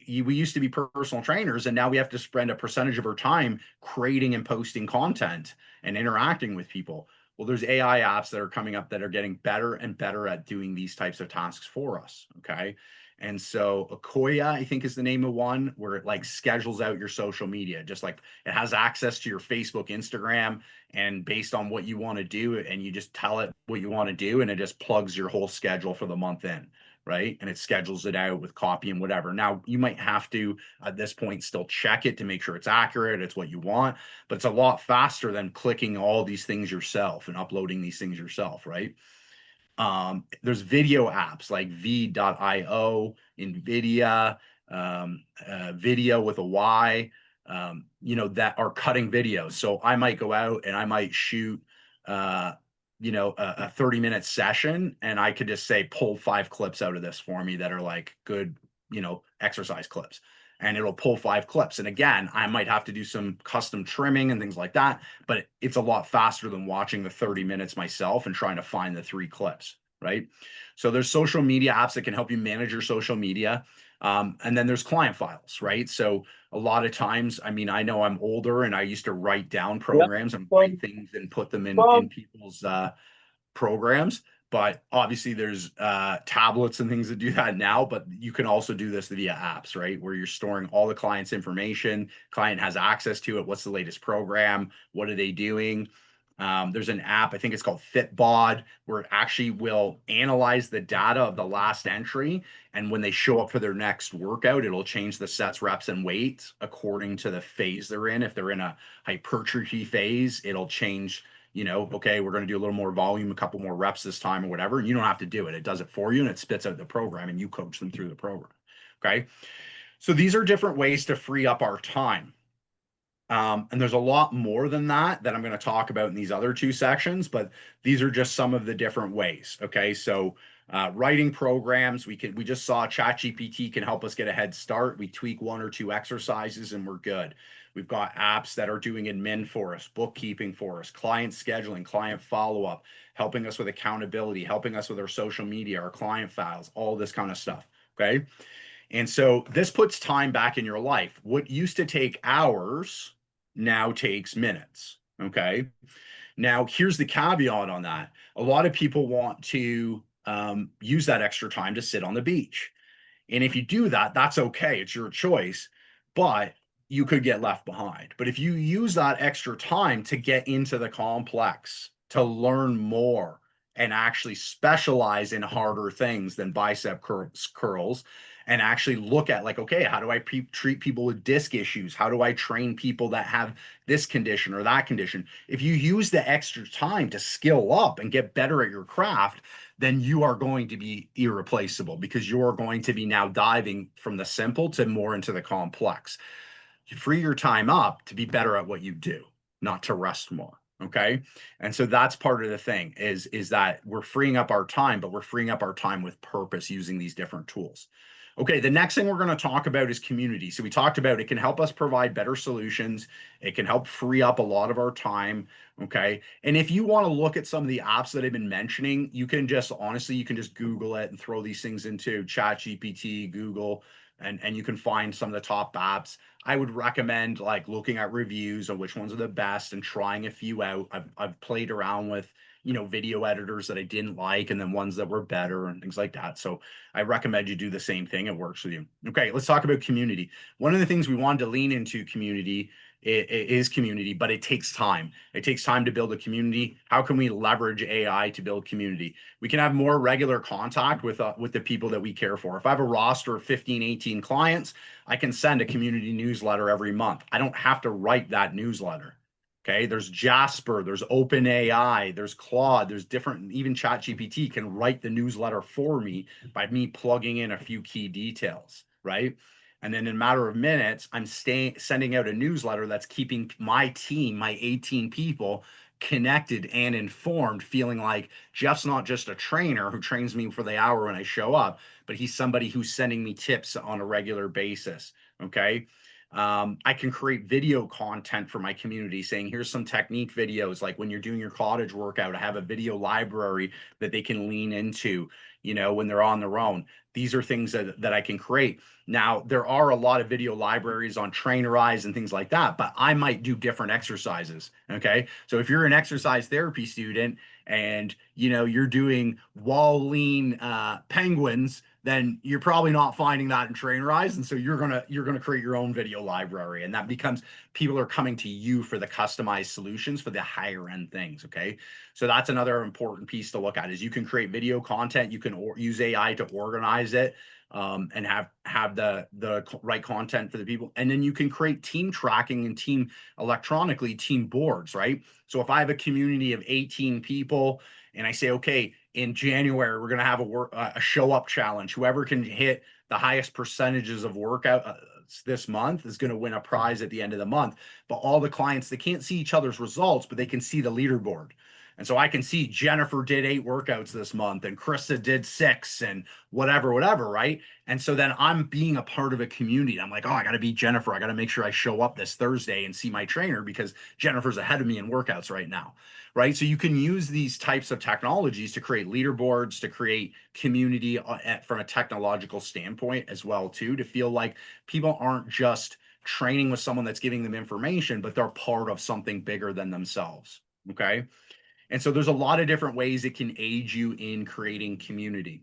Speaker 1: we used to be personal trainers, and now we have to spend a percentage of our time creating and posting content and interacting with people. Well, there's AI apps that are coming up that are getting better and better at doing these types of tasks for us. Okay. And so Akoya, I think, is the name of one where it like schedules out your social media, just like it has access to your Facebook, Instagram, and based on what you want to do, and you just tell it what you want to do, and it just plugs your whole schedule for the month in. Right. And it schedules it out with copy and whatever. Now, you might have to, at this point, still check it to make sure it's accurate, it's what you want, but it's a lot faster than clicking all these things yourself and uploading these things yourself. Right. There's video apps like V.io, NVIDIA, video with a Y, that are cutting videos. So I might go out and I might shoot, a 30-minute session, and I could just say, pull 5 clips out of this for me that are like good, exercise clips. And it'll pull 5 clips. And again, I might have to do some custom trimming and things like that, but it's a lot faster than watching the 30 minutes myself and trying to find the 3 clips, right? So there's social media apps that can help you manage your social media. And then there's client files, right? So a lot of times, I mean, I know I'm older and I used to write down programs and write things and put them in people's programs. But obviously there's tablets and things that do that now, but you can also do this via apps, right? Where you're storing all the client's information, client has access to it. What's the latest program? What are they doing? There's an app, I think it's called Fitbod, where it actually will analyze the data of the last entry. And when they show up for their next workout, it'll change the sets, reps, and weights according to the phase they're in. If they're in a hypertrophy phase, it'll change, okay, we're going to do a little more volume, a couple more reps this time or whatever. You don't have to do it. It does it for you, and it spits out the program, and you coach them through the program. Okay. So these are different ways to free up our time. And there's a lot more than that I'm going to talk about in these other two sections, but these are just some of the different ways. Okay. So writing programs, we just saw ChatGPT can help us get a head start. We tweak one or two exercises and we're good. We've got apps that are doing admin for us, bookkeeping for us, client scheduling, client follow-up, helping us with accountability, helping us with our social media, our client files, all this kind of stuff. Okay. And so this puts time back in your life. What used to take hours now takes minutes. Okay. Now, here's the caveat on that. A lot of people want to use that extra time to sit on the beach. And if you do that, that's okay. It's your choice, but you could get left behind. But if you use that extra time to get into the complex, to learn more, and actually specialize in harder things than bicep curls, and actually look at like, okay, how do I treat people with disc issues? How do I train people that have this condition or that condition? If you use the extra time to skill up and get better at your craft, then you are going to be irreplaceable because you're going to be now diving from the simple to more into the complex. You free your time up to be better at what you do, not to rest more. Okay. And so that's part of the thing is that we're freeing up our time, but we're freeing up our time with purpose using these different tools. Okay, the next thing we're going to talk about is community. So we talked about it can help us provide better solutions. It can help free up a lot of our time. Okay. And if you want to look at some of the apps that I've been mentioning, you can just honestly, you can just Google it and throw these things into ChatGPT, Google, and you can find some of the top apps. I would recommend like looking at reviews on which ones are the best and trying a few out. I've played around with, video editors that I didn't like and then ones that were better and things like that. So I recommend you do the same thing. It works with you. Okay, let's talk about community. One of the things we wanted to lean into community is community, but it takes time. It takes time to build a community. How can we leverage AI to build community? We can have more regular contact with the people that we care for. If I have a roster of 15, 18 clients, I can send a community newsletter every month. I don't have to write that newsletter. Okay, there's Jasper, there's OpenAI, there's Claude, there's different, even ChatGPT can write the newsletter for me by me plugging in a few key details, right? And then in a matter of minutes, I'm sending out a newsletter that's keeping my team, my 18 people, connected and informed, feeling like Jeff's not just a trainer who trains me for the hour when I show up, but he's somebody who's sending me tips on a regular basis. Okay. I can create video content for my community saying, here's some technique videos. Like when you're doing your cottage workout, I have a video library that they can lean into, when they're on their own. These are things that I can create. Now, there are a lot of video libraries on Trainerize and things like that, but I might do different exercises. Okay. So if you're an exercise therapy student and, you're doing wall lean penguins, then you're probably not finding that in Trainerize. And so you're gonna create your own video library. And that becomes people are coming to you for the customized solutions for the higher end things. Okay. So that's another important piece to look at is you can create video content, you can use AI to organize it. And have the right content for the people, and then you can create team tracking and team boards, right? So if I have a community of 18 people, and I say, okay, in January we're going to have a show up challenge. Whoever can hit the highest percentages of workout this month is going to win a prize at the end of the month. But all the clients, they can't see each other's results, but they can see the leaderboard. And so I can see Jennifer did 8 workouts this month and Krista did 6 and whatever, right? And so then I'm being a part of a community. I'm like, oh, I got to beat Jennifer. I got to make sure I show up this Thursday and see my trainer because Jennifer's ahead of me in workouts right now, right? So you can use these types of technologies to create leaderboards, to create community from a technological standpoint as well, too, to feel like people aren't just training with someone that's giving them information, but they're part of something bigger than themselves, okay? And so there's a lot of different ways it can aid you in creating community.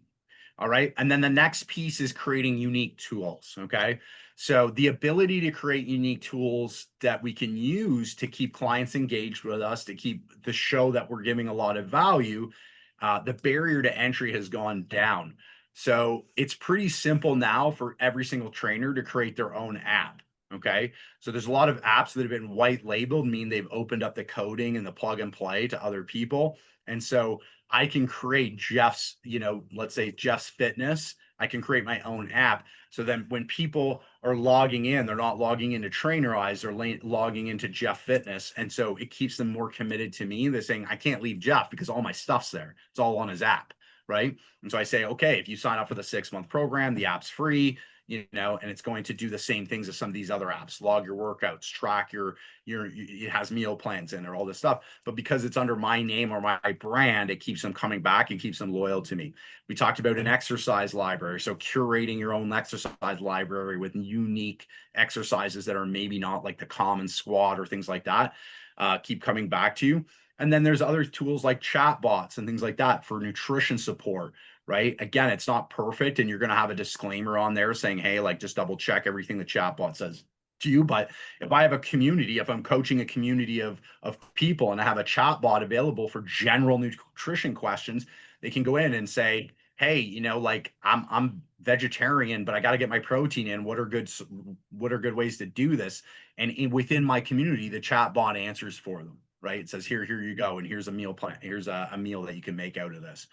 Speaker 1: All right. And then the next piece is creating unique tools. Okay. So the ability to create unique tools that we can use to keep clients engaged with us, to keep the show that we're giving a lot of value, the barrier to entry has gone down. So it's pretty simple now for every single trainer to create their own app. Okay. So there's a lot of apps that have been white labeled, mean they've opened up the coding and the plug and play to other people. And so I can create Jeff's, let's say Jeff's Fitness I can create my own app. So then when people are logging in, they're not logging into Trainerize, they're logging into Jeff Fitness. And so it keeps them more committed to me. They're saying, I can't leave Jeff because all my stuff's there. It's all on his app. Right. And so I say, okay, if you sign up for the 6-month program, the app's free, and it's going to do the same things as some of these other apps, log your workouts, track it has meal plans in there, all this stuff. But because it's under my name or my brand, it keeps them coming back and keeps them loyal to me. We talked about an exercise library. So curating your own exercise library with unique exercises that are maybe not like the common squat or things like that, keep coming back to you. And then there's other tools like chat bots and things like that for nutrition support, right? Again, it's not perfect. And you're going to have a disclaimer on there saying, hey, like just double check everything the chat bot says to you. But if I have a community, if I'm coaching a community of people and I have a chat bot available for general nutrition questions, they can go in and say, hey, like I'm vegetarian, but I got to get my protein in. What are good ways to do this? And within my community, the chat bot answers for them. Right. It says, here you go. And here's a meal plan. Here's a meal that you can make out of this.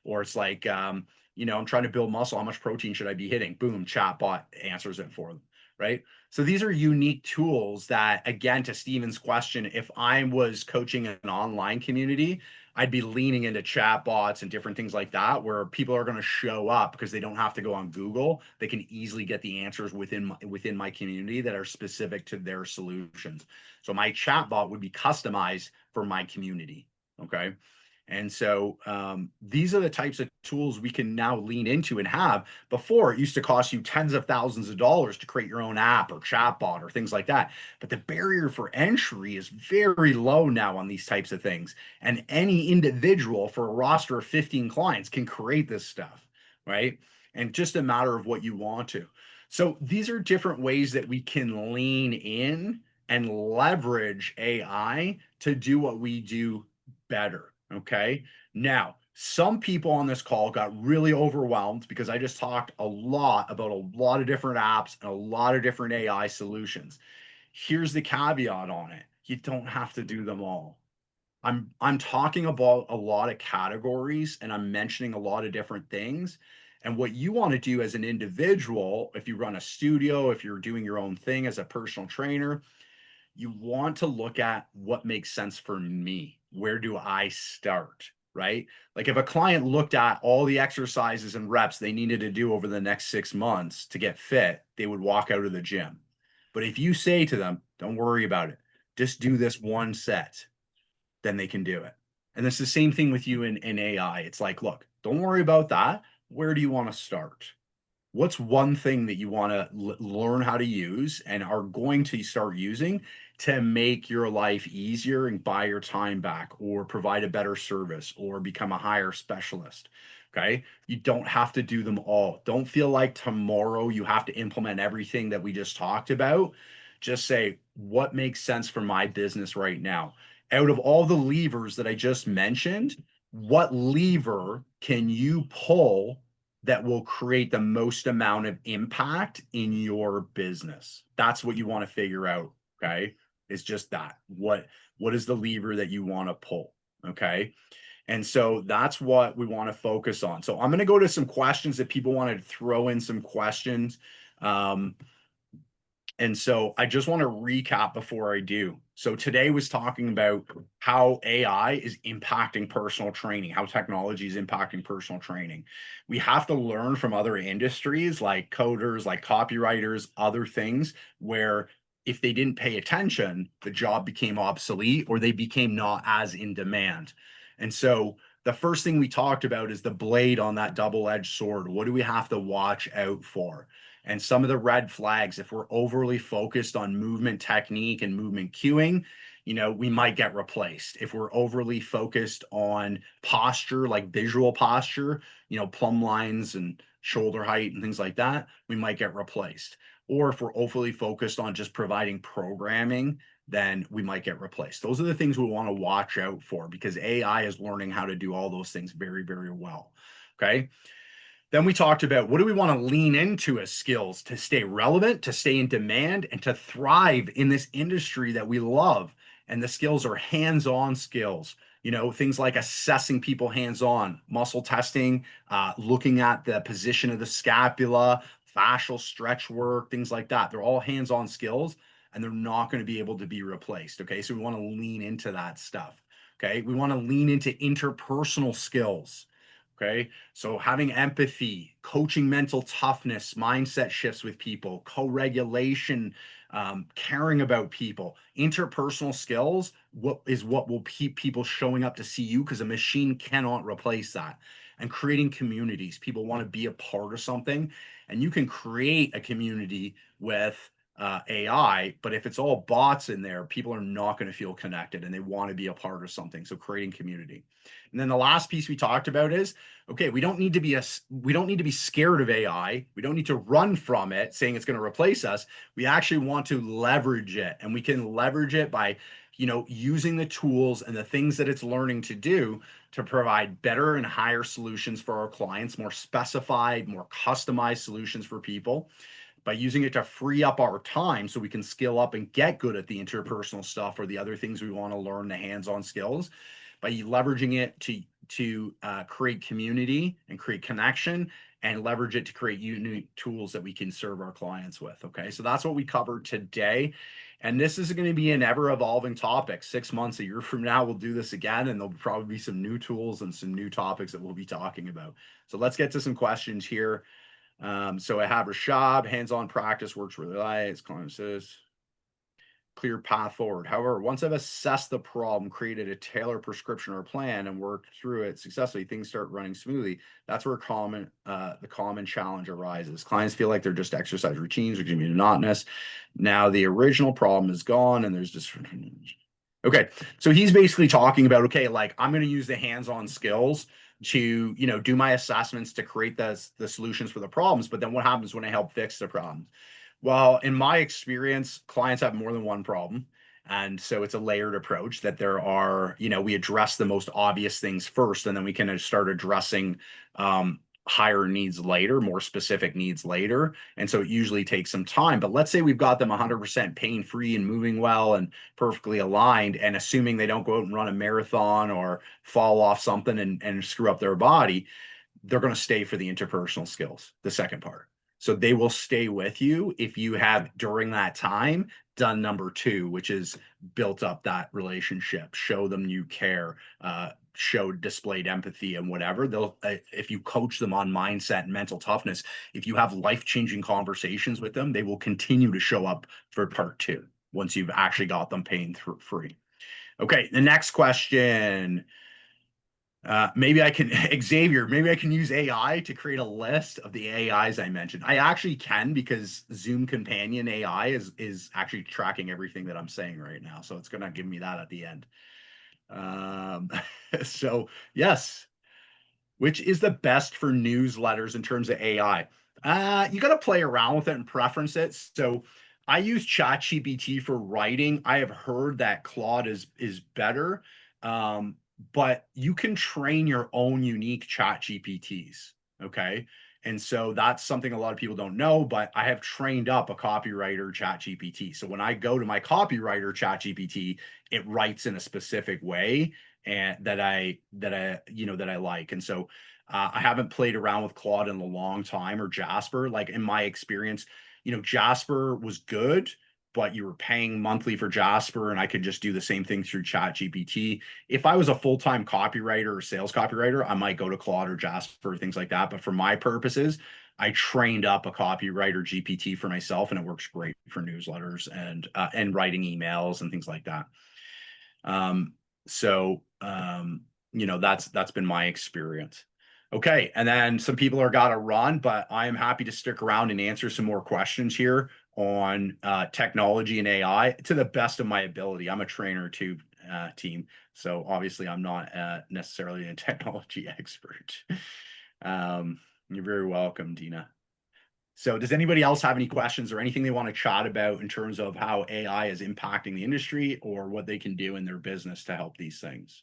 Speaker 1: Or it's like, I'm trying to build muscle. How much protein should I be hitting? Boom, chat bot answers it for them. Right. So these are unique tools that, again, to Steven's question, if I was coaching an online community, I'd be leaning into chat bots and different things like that, where people are going to show up because they don't have to go on Google. They can easily get the answers within my community that are specific to their solutions. So my chat bot would be customized for my community. Okay. And so these are the types of tools we can now lean into and have. Before, it used to cost you tens of thousands of dollars to create your own app or chatbot or things like that. But the barrier for entry is very low now on these types of things. And any individual for a roster of 15 clients can create this stuff, right? And just a matter of what you want to. So these are different ways that we can lean in and leverage AI to do what we do better. Okay. Now, some people on this call got really overwhelmed because I just talked a lot about a lot of different apps and a lot of different AI solutions. Here's the caveat on it. You don't have to do them all. I'm talking about a lot of categories and I'm mentioning a lot of different things. And what you want to do as an individual, if you run a studio, if you're doing your own thing as a personal trainer, you want to look at what makes sense for me. Where do I start? Right? Like if a client looked at all the exercises and reps they needed to do over the next 6 months to get fit, they would walk out of the gym. But if you say to them, don't worry about it, just do this one set, then they can do it. And it's the same thing with you in AI. It's like, look, don't worry about that. Where do you want to start? What's one thing that you want to learn how to use and are going to start using to make your life easier and buy your time back or provide a better service or become a higher specialist? Okay. You don't have to do them all. Don't feel like tomorrow you have to implement everything that we just talked about. Just say, what makes sense for my business right now? Out of all the levers that I just mentioned, what lever can you pull that will create the most amount of impact in your business? That's what you want to figure out. Okay. It's just that. What is the lever that you want to pull? Okay. And so that's what we want to focus on. So I'm going to go to some questions that people wanted to throw in some questions. And so I just want to recap before I do. So today was talking about how AI is impacting personal training, how technology is impacting personal training. We have to learn from other industries like coders, like copywriters, other things where if they didn't pay attention, the job became obsolete or they became not as in demand. And so the first thing we talked about is the blade on that double-edged sword. What do we have to watch out for? And some of the red flags, if we're overly focused on movement technique and movement cueing, we might get replaced. If we're overly focused on posture, like visual posture, plumb lines and shoulder height and things like that, we might get replaced. Or if we're overly focused on just providing programming, then we might get replaced. Those are the things we want to watch out for because AI is learning how to do all those things very, very well. Okay. Then we talked about what do we want to lean into as skills to stay relevant, to stay in demand, and to thrive in this industry that we love. And the skills are hands-on skills, things like assessing people hands-on, muscle testing, looking at the position of the scapula, fascial stretch work, things like that. They're all hands-on skills, and they're not going to be able to be replaced. Okay. So we want to lean into that stuff. Okay. We want to lean into interpersonal skills. Okay. So having empathy, coaching mental toughness, mindset shifts with people, co-regulation, caring about people, interpersonal skills, what will keep people showing up to see you, because a machine cannot replace that. And creating communities. People want to be a part of something, and you can create a community with AI, but if it's all bots in there, people are not going to feel connected, and they want to be a part of something. So creating community. And then the last piece we talked about is, okay, we don't need to be scared of AI. We don't need to run from it saying it's going to replace us. We actually want to leverage it, and we can leverage it by, using the tools and the things that it's learning to do to provide better and higher solutions for our clients, more specified, more customized solutions for people, by using it to free up our time so we can skill up and get good at the interpersonal stuff or the other things we want to learn, the hands-on skills, by leveraging it to create community and create connection, and leverage it to create unique tools that we can serve our clients with. Okay, so that's what we covered today. And this is going to be an ever evolving topic. 6 months, a year from now, we'll do this again, and there'll probably be some new tools and some new topics that we'll be talking about. So let's get to some questions here. So I have Rashad, hands-on practice works really nice. Client says, clear path forward. However, once I've assessed the problem, created a tailored prescription or plan, and worked through it successfully, things start running smoothly. That's where the common challenge arises. Clients feel like they're just exercise routines, which can be monotonous. Now the original problem is gone, and there's just okay. So he's basically talking about, okay, like I'm going to use the hands-on skills to, do my assessments to create the solutions for the problems. But then what happens when I help fix the problems? Well, in my experience, clients have more than one problem. And so it's a layered approach that there are, we address the most obvious things first, and then we can start addressing higher needs later, more specific needs later. And so it usually takes some time. But let's say we've got them 100% pain-free and moving well and perfectly aligned, and assuming they don't go out and run a marathon or fall off something and screw up their body, they're going to stay for the interpersonal skills, the second part. So they will stay with you if you have, during that time, done number 2, which is built up that relationship, show them you care, displayed empathy and whatever. They'll, if you coach them on mindset and mental toughness, if you have life-changing conversations with them, they will continue to show up for part 2 once you've actually got them pain free. Okay, the next question. Maybe I can, Xavier, maybe I can use AI to create a list of the AIs I mentioned. I actually can, because Zoom Companion AI is actually tracking everything that I'm saying right now. So it's going to give me that at the end. So yes, which is the best for newsletters in terms of AI? You got to play around with it and preference it. So I use ChatGPT for writing. I have heard that Claude is better. But you can train your own unique chat GPTs. Okay. And so that's something a lot of people don't know, but I have trained up a copywriter chat GPT. So when I go to my copywriter chat GPT, it writes in a specific way, and that I like. And so I haven't played around with Claude in a long time, or Jasper. Like in my experience, Jasper was good, but you were paying monthly for Jasper, and I could just do the same thing through ChatGPT. If I was a full-time copywriter or sales copywriter, I might go to Claude or Jasper, things like that. But for my purposes, I trained up a copywriter GPT for myself, and it works great for newsletters and writing emails and things like that. That's been my experience. Okay, and then some people are got to run, but I am happy to stick around and answer some more questions here on technology and AI to the best of my ability. I'm a trainer too, team. So obviously I'm not necessarily a technology expert. You're very welcome, Dina. So does anybody else have any questions or anything they want to chat about in terms of how AI is impacting the industry, or what they can do in their business to help these things?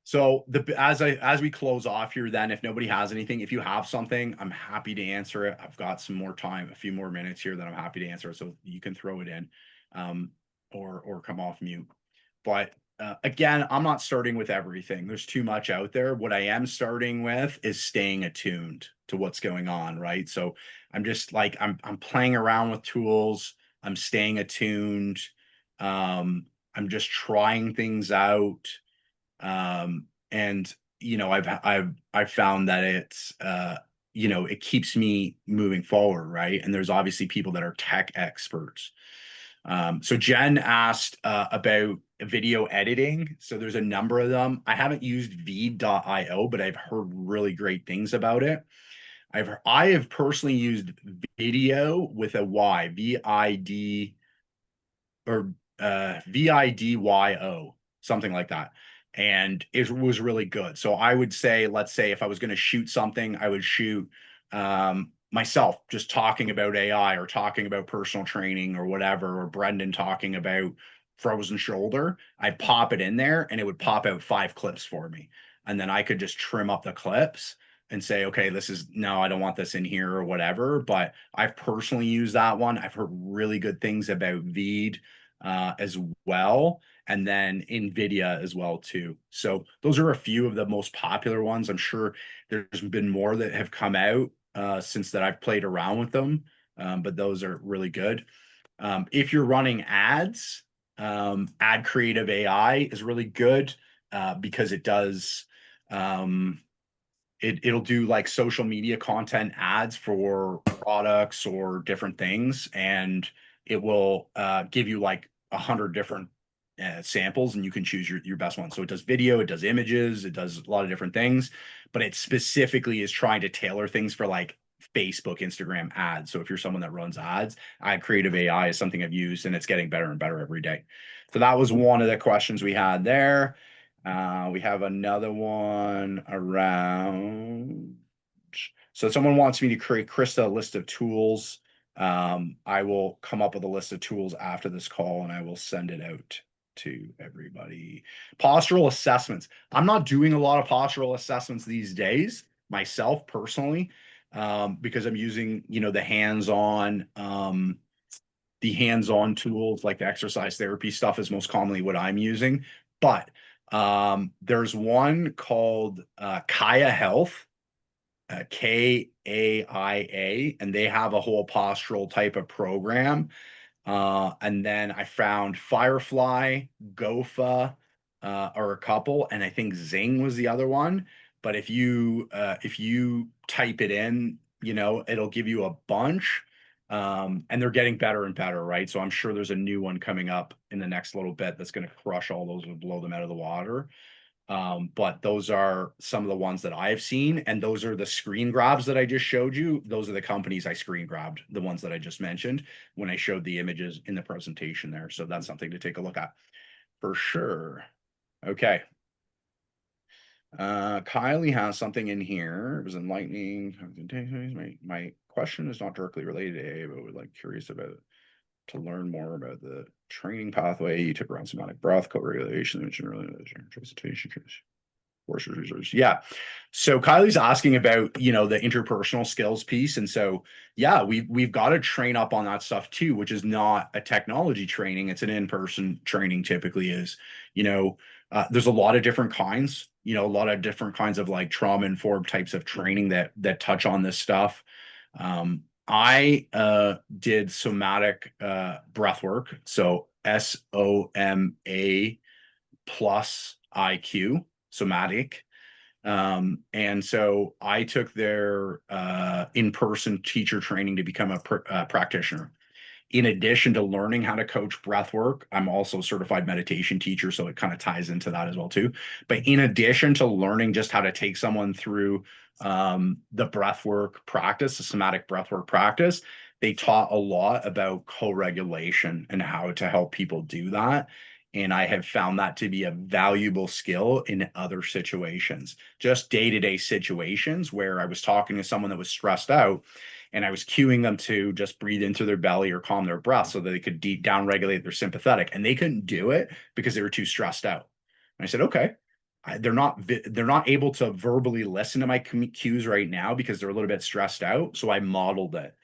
Speaker 1: So as we close off here, then, if nobody has anything, if you have something, I'm happy to answer it. I've got some more time, a few more minutes here that I'm happy to answer it, so you can throw it in. or come off mute. But again, I'm not starting with everything. There's too much out there. What I am starting with is staying attuned to what's going on, right? So I'm just like I'm playing around with tools. I'm staying attuned. I'm just trying things out. And I've found that it's it keeps me moving forward, right? And there's obviously people that are tech experts. So Jen asked about video editing. So there's a number of them. I haven't used Veed.io, but I've heard really great things about it. I have personally used video with a Y, V-I-D or VIDYO, something like that. And it was really good. So I would say, let's say if I was going to shoot something, I would shoot myself just talking about AI or talking about personal training or whatever, or Brendan talking about frozen shoulder. I'd pop it in there and it would pop out 5 clips for me. And then I could just trim up the clips and say, okay, this is no, I don't want this in here or whatever. But I've personally used that one. I've heard really good things about Veed as well, and then NVIDIA as well too. So those are a few of the most popular ones. I'm sure there's been more that have come out since that I've played around with them, but those are really good. If you're running ads, Ad Creative AI is really good because it does it'll do like social media content ads for products or different things, and it will give you like 100 different samples, and you can choose your best one. So it does video, it does images, it does a lot of different things, but it specifically is trying to tailor things for like Facebook, Instagram ads. So if you're someone that runs ads, Ad Creative AI is something I've used, and it's getting better and better every day. So that was one of the questions we had there. We have another one around. So someone wants me to create Krista a list of tools. I will come up with a list of tools after this call and I will send it out to everybody. Postural assessments. I'm not doing a lot of postural assessments these days myself personally, because I'm using, the hands-on tools like the exercise therapy stuff is most commonly what I'm using. But there's one called Kaya Health, KAIA, and they have a whole postural type of program. And then I found Firefly, Gofa, are a couple, and I think Zing was the other one. But if you type it in, it'll give you a bunch. And they're getting better and better, right? So I'm sure there's a new one coming up in the next little bit that's going to crush all those and blow them out of the water. But those are some of the ones that I've seen, and those are the screen grabs that I just showed you. Those are the companies I screen grabbed, the ones that I just mentioned when I showed the images in the presentation there. So that's something to take a look at for sure. Okay. Kylie has something in here. It was enlightening. My question is not directly related to AA, but we're curious about to learn more about the training pathway you took around somatic breath, co-regulation, mentioned earlier, recitation, forces resources. Yeah. So Kylie's asking about, the interpersonal skills piece. And so, yeah, we've got to train up on that stuff too, which is not a technology training. It's an in-person training typically is, there's a lot of different kinds, a lot of different kinds of like trauma-informed types of training that touch on this stuff. I did somatic breath work. So SOMA plus IQ, somatic. And so I took their in-person teacher training to become a practitioner. In addition to learning how to coach breath work, I'm also a certified meditation teacher, so it kind of ties into that as well too. But in addition to learning just how to take someone through the breath work practice, the somatic breath work practice, they taught a lot about co-regulation and how to help people do that. And I have found that to be a valuable skill in other situations, just day-to-day situations where I was talking to someone that was stressed out and I was cueing them to just breathe into their belly or calm their breath so that they could deep down regulate their sympathetic. And they couldn't do it because they were too stressed out. And I said, okay, they're not able to verbally listen to my cues right now because they're a little bit stressed out. So I modeled it.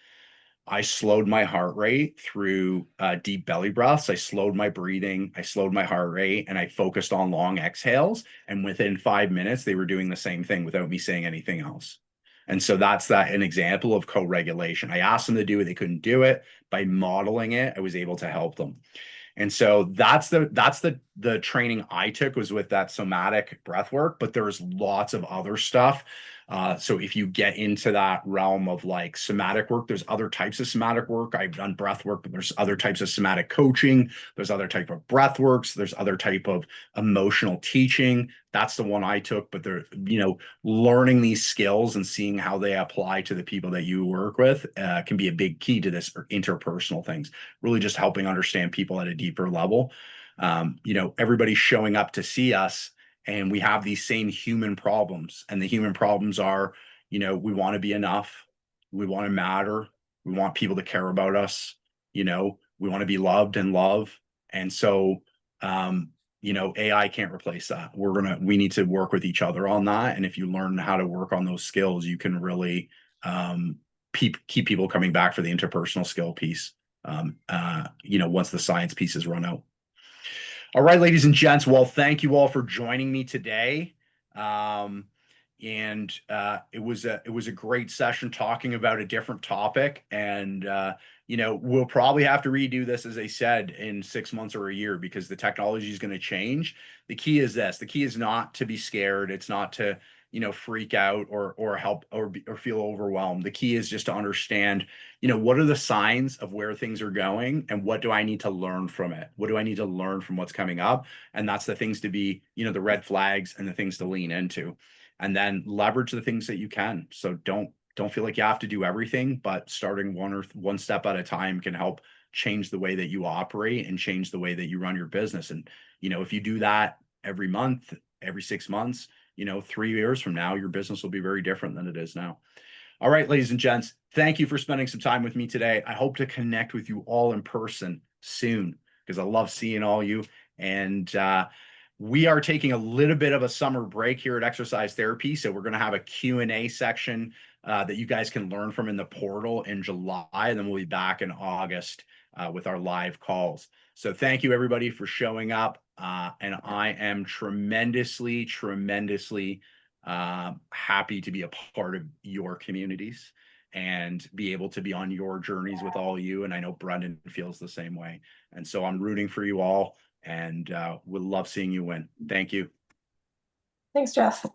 Speaker 1: I slowed my heart rate through deep belly breaths. I slowed my breathing. I slowed my heart rate, and I focused on long exhales. And within 5 minutes, they were doing the same thing without me saying anything else. And so that's an example of co-regulation. I asked them to do it. They couldn't do it. By modeling it, I was able to help them. And so that's the training I took, was with that somatic breath work, but there's lots of other stuff. So if you get into that realm of like somatic work, there's other types of somatic work. I've done breath work, but there's other types of somatic coaching. There's other type of breath works. There's other type of emotional teaching. That's the one I took. But they're, learning these skills and seeing how they apply to the people that you work with can be a big key to this interpersonal things, really just helping understand people at a deeper level. Everybody's showing up to see us, and we have these same human problems. And the human problems are, we want to be enough. We want to matter. We want people to care about us. We want to be loved and love. And so, AI can't replace that. We need to work with each other on that. And if you learn how to work on those skills, you can really keep people coming back for the interpersonal skill piece. Once the science pieces run out. All right, ladies and gents. Well, thank you all for joining me today. It was a great session talking about a different topic. And we'll probably have to redo this, as I said, in 6 months or a year, because the technology is going to change. The key is this: the key is not to be scared. It's not to freak out or help or feel overwhelmed. The key is just to understand, what are the signs of where things are going, and what do I need to learn from it? What do I need to learn from what's coming up? And that's the things to be, the red flags and the things to lean into, and then leverage the things that you can. So don't feel like you have to do everything, but starting one step at a time can help change the way that you operate and change the way that you run your business. And, if you do that every month, every 6 months, 3 years from now, your business will be very different than it is now. All right, ladies and gents, thank you for spending some time with me today. I hope to connect with you all in person soon, because I love seeing all you. And we are taking a little bit of a summer break here at Exercise Therapy. So we're going to have a Q&A section that you guys can learn from in the portal in July. And then we'll be back in August with our live calls. So thank you, everybody, for showing up. And I am tremendously happy to be a part of your communities and be able to be on your journeys with all you. And I know Brendan feels the same way. And so I'm rooting for you all, and would love seeing you win. Thank you.
Speaker 2: Thanks, Jeff.